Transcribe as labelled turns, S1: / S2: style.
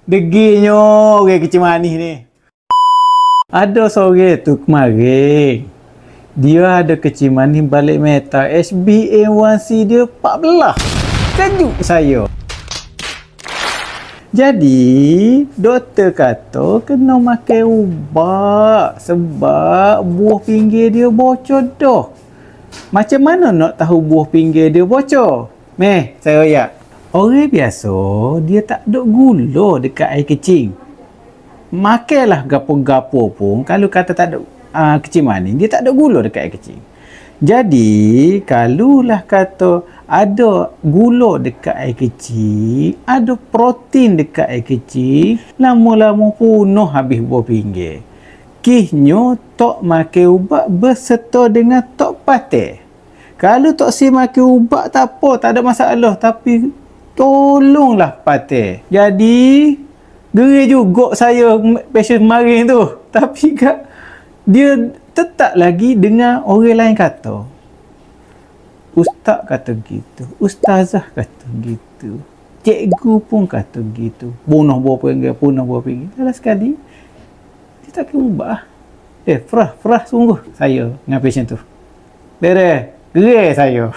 S1: Deginya orang kecil manis ni. Ada seorang tu kemarin. Dia ada kecil manis balik meta. HbA1c dia 14. Kejut saya. Jadi, doktor kata kena makan ubat sebab buah pinggir dia bocor dah. Macam mana nak tahu buah pinggir dia bocor? Meh, saya royak. Orang biasa, dia tak ada gula dekat air kecing. Makanlah gapo-gapo pun, kalau kata tak ada kecil manis, dia tak ada gula dekat air kecing. Jadi, kalulah kata ada gula dekat air kecil, ada protein dekat air kecil, lama-lama punah habis buah pinggir. Kisnya, tok makan ubat berserta dengan tok patah. Kalau tok si makan ubat tak apa, tak ada masalah. Tapi, tolonglah patah. Jadi, geri juga saya pasien kemarin tu. Tapi dia tetap lagi dengan orang lain kata. Ustaz kata gitu. Ustazah kata gitu. Cikgu pun kata gitu. Punah buah pinggir. Salah sekali, dia tak kena ubah. Frah sungguh saya dengan pasien tu. Beres. Gerai saya.